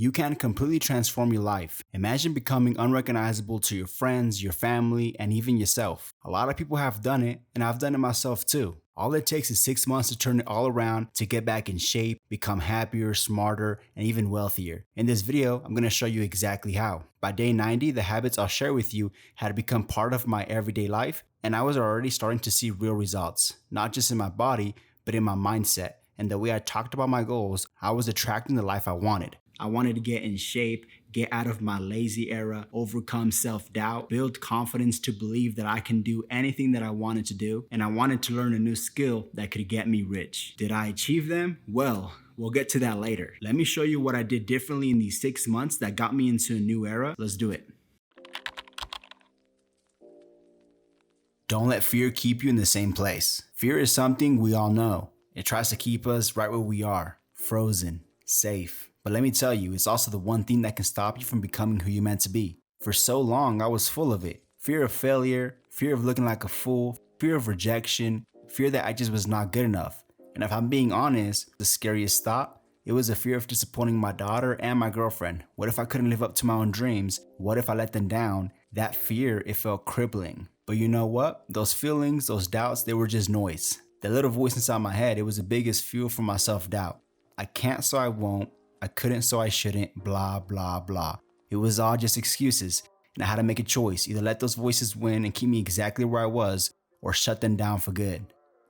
you can completely transform your life. Imagine becoming unrecognizable to your friends, your family, and even yourself. A lot of people have done it, and I've done it myself too. All it takes is 6 months to turn it all around, to get back in shape, become happier, smarter, and even wealthier. In this video, I'm going to show you exactly how. By day 90, the habits I'll share with you had become part of my everyday life, and I was already starting to see real results, not just in my body, but in my mindset. And the way I talked about my goals, I was attracting the life I wanted. I wanted to get in shape, get out of my lazy era, overcome self-doubt, build confidence to believe that I can do anything that I wanted to do, and I wanted to learn a new skill that could get me rich. Did I achieve them? Well, we'll get to that later. Let me show you what I did differently in these 6 months that got me into a new era. Let's do it. Don't let fear keep you in the same place. Fear is something we all know. It tries to keep us right where we are, frozen, safe. But let me tell you, it's also the one thing that can stop you from becoming who you're meant to be. For so long, I was full of it. Fear of failure, fear of looking like a fool, fear of rejection, fear that I just was not good enough. And if I'm being honest, the scariest thought, it was a fear of disappointing my daughter and my girlfriend. What if I couldn't live up to my own dreams? What if I let them down? That fear, it felt crippling. But you know what? Those feelings, those doubts, they were just noise. The little voice inside my head, it was the biggest fuel for my self-doubt. I can't, so I won't. I couldn't, so I shouldn't, blah, blah, blah. It was all just excuses, and I had to make a choice, either let those voices win and keep me exactly where I was, or shut them down for good.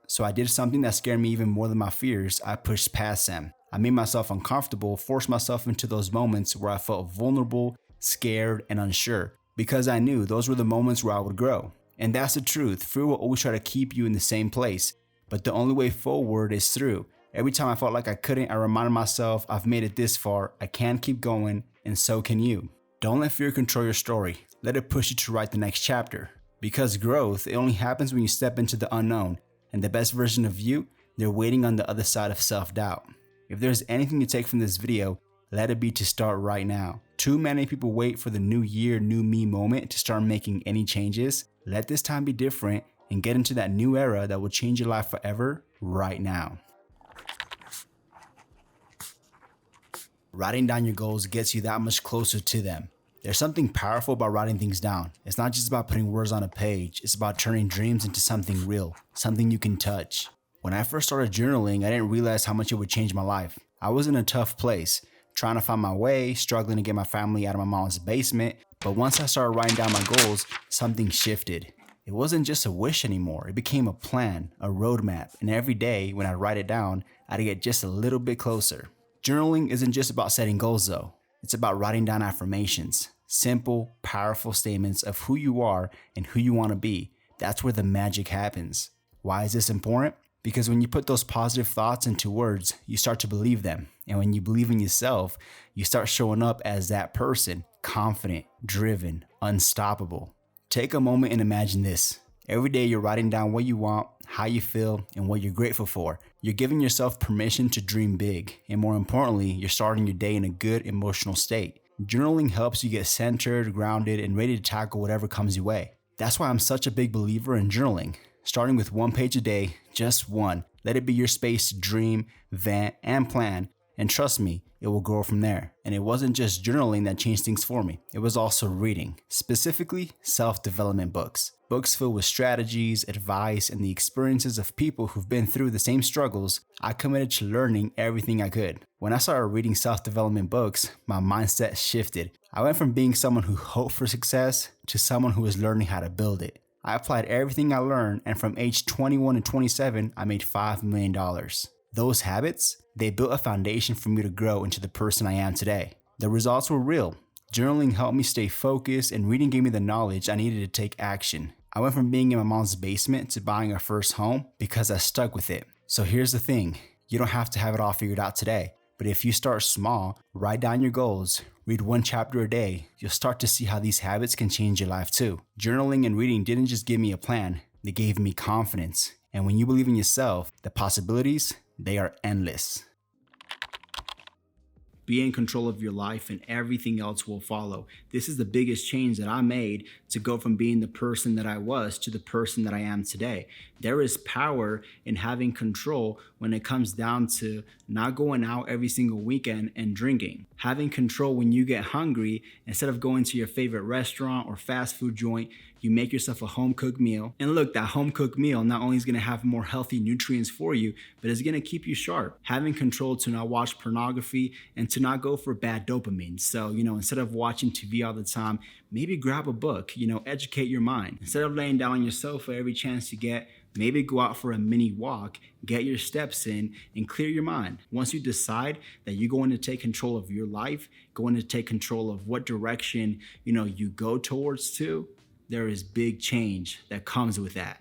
So I did something that scared me even more than my fears. I pushed past them. I made myself uncomfortable, forced myself into those moments where I felt vulnerable, scared, and unsure, because I knew those were the moments where I would grow. And that's the truth. Fear will always try to keep you in the same place, but the only way forward is through. Every time I felt like I couldn't, I reminded myself, I've made it this far, I can keep going, and so can you. Don't let fear control your story. Let it push you to write the next chapter. Because growth, it only happens when you step into the unknown, and the best version of you, they're waiting on the other side of self-doubt. If there's anything to take from this video, let it be to start right now. Too many people wait for the new year, new me moment to start making any changes. Let this time be different and get into that new era that will change your life forever right now. Writing down your goals gets you that much closer to them. There's something powerful about writing things down. It's not just about putting words on a page, it's about turning dreams into something real, something you can touch. When I first started journaling, I didn't realize how much it would change my life. I was in a tough place, trying to find my way, struggling to get my family out of my mom's basement, but once I started writing down my goals, something shifted. It wasn't just a wish anymore, it became a plan, a roadmap, and every day when I write it down, I'd get just a little bit closer. Journaling isn't just about setting goals though. It's about writing down affirmations, simple, powerful statements of who you are and who you want to be. That's where the magic happens. Why is this important? Because when you put those positive thoughts into words, you start to believe them. And when you believe in yourself, you start showing up as that person, confident, driven, unstoppable. Take a moment and imagine this. Every day you're writing down what you want, how you feel, and what you're grateful for. You're giving yourself permission to dream big, and more importantly, you're starting your day in a good emotional state. Journaling helps you get centered, grounded, and ready to tackle whatever comes your way. That's why I'm such a big believer in journaling. Starting with 1 page a day, just one. Let it be your space to dream, vent, and plan. And trust me, it will grow from there. And it wasn't just journaling that changed things for me. It was also reading, specifically self-development books. Books filled with strategies, advice, and the experiences of people who've been through the same struggles. I committed to learning everything I could. When I started reading self-development books, my mindset shifted. I went from being someone who hoped for success to someone who was learning how to build it. I applied everything I learned, and from age 21 to 27, I made $5 million. Those habits, they built a foundation for me to grow into the person I am today. The results were real. Journaling helped me stay focused, and reading gave me the knowledge I needed to take action. I went from being in my mom's basement to buying our first home because I stuck with it. So here's the thing, you don't have to have it all figured out today. But if you start small, write down your goals, read 1 chapter a day, you'll start to see how these habits can change your life too. Journaling and reading didn't just give me a plan, they gave me confidence. And when you believe in yourself, the possibilities, they are endless. Be in control of your life and everything else will follow. This is the biggest change that I made to go from being the person that I was to the person that I am today. There is power in having control when it comes down to not going out every single weekend and drinking. Having control when you get hungry, instead of going to your favorite restaurant or fast food joint, you make yourself a home cooked meal. And look, that home cooked meal not only is gonna have more healthy nutrients for you, but it's gonna keep you sharp. Having control to not watch pornography and to not go for bad dopamine. So, instead of watching TV all the time, maybe grab a book, educate your mind. Instead of laying down on your sofa every chance you get, maybe go out for a mini walk, get your steps in, and clear your mind. Once you decide that you're going to take control of your life, going to take control of what direction, you go towards too, there is big change that comes with that.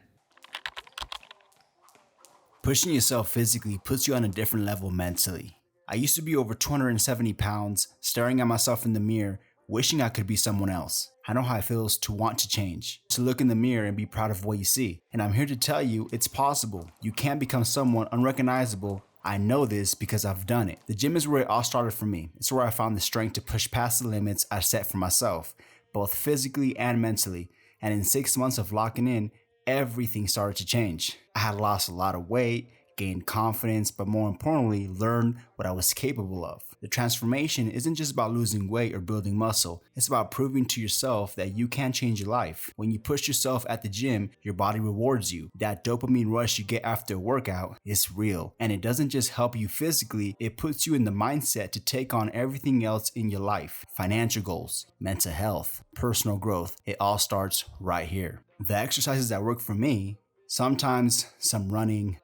Pushing yourself physically puts you on a different level mentally. I used to be over 270 pounds, staring at myself in the mirror, wishing I could be someone else. I know how it feels to want to change, to look in the mirror and be proud of what you see. And I'm here to tell you it's possible. You can become someone unrecognizable. I know this because I've done it. The gym is where it all started for me. It's where I found the strength to push past the limits I set for myself, both physically and mentally. And in 6 months of locking in, everything started to change. I had lost a lot of weight, gained confidence, but more importantly, learned what I was capable of. The transformation isn't just about losing weight or building muscle. It's about proving to yourself that you can change your life. When you push yourself at the gym, your body rewards you. That dopamine rush you get after a workout is real. And it doesn't just help you physically, it puts you in the mindset to take on everything else in your life. Financial goals, mental health, personal growth. It all starts right here. The exercises that work for me, sometimes some running,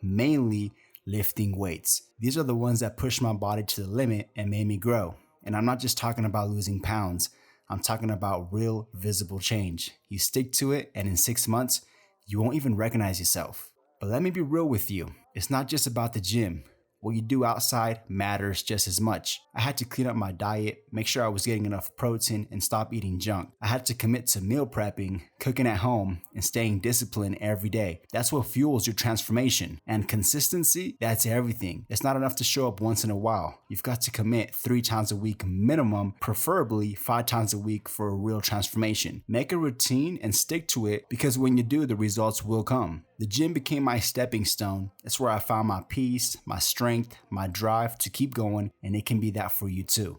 mainly lifting weights. These are the ones that push my body to the limit and made me grow. And I'm not just talking about losing pounds. I'm talking about real visible change. You stick to it and in 6 months, you won't even recognize yourself. But let me be real with you. It's not just about the gym. What you do outside matters just as much. I had to clean up my diet, make sure I was getting enough protein, and stop eating junk. I had to commit to meal prepping, cooking at home, and staying disciplined every day. That's what fuels your transformation. And consistency, that's everything. It's not enough to show up once in a while. You've got to commit 3 times a week minimum, preferably 5 times a week for a real transformation. Make a routine and stick to it because when you do, the results will come. The gym became my stepping stone. It's where I found my peace, my strength, my drive to keep going, and it can be that for you too.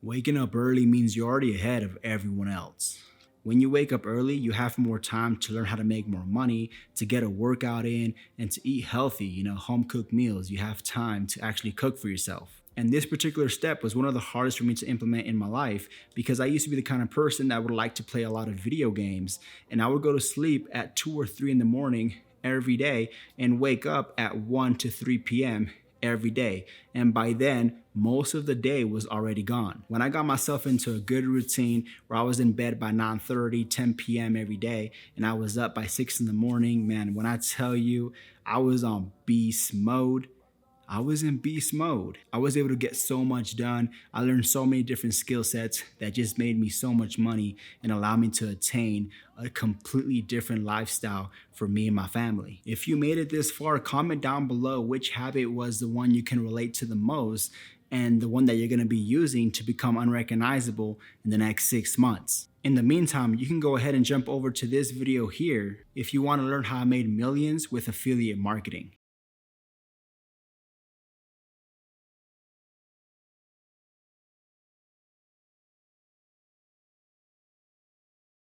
Waking up early means you're already ahead of everyone else. When you wake up early, you have more time to learn how to make more money, to get a workout in, and to eat healthy, home cooked meals. You have time to actually cook for yourself. And this particular step was one of the hardest for me to implement in my life because I used to be the kind of person that would like to play a lot of video games. And I would go to sleep at 2 or 3 in the morning every day and wake up at 1 to 3 p.m. every day. And by then, most of the day was already gone. When I got myself into a good routine where I was in bed by 9:30, 10 p.m. every day, and I was up by 6 in the morning, man, when I tell you I was on beast mode, I was in beast mode. I was able to get so much done. I learned so many different skill sets that just made me so much money and allowed me to attain a completely different lifestyle for me and my family. If you made it this far, comment down below which habit was the one you can relate to the most and the one that you're gonna be using to become unrecognizable in the next 6 months. In the meantime, you can go ahead and jump over to this video here if you wanna learn how I made millions with affiliate marketing.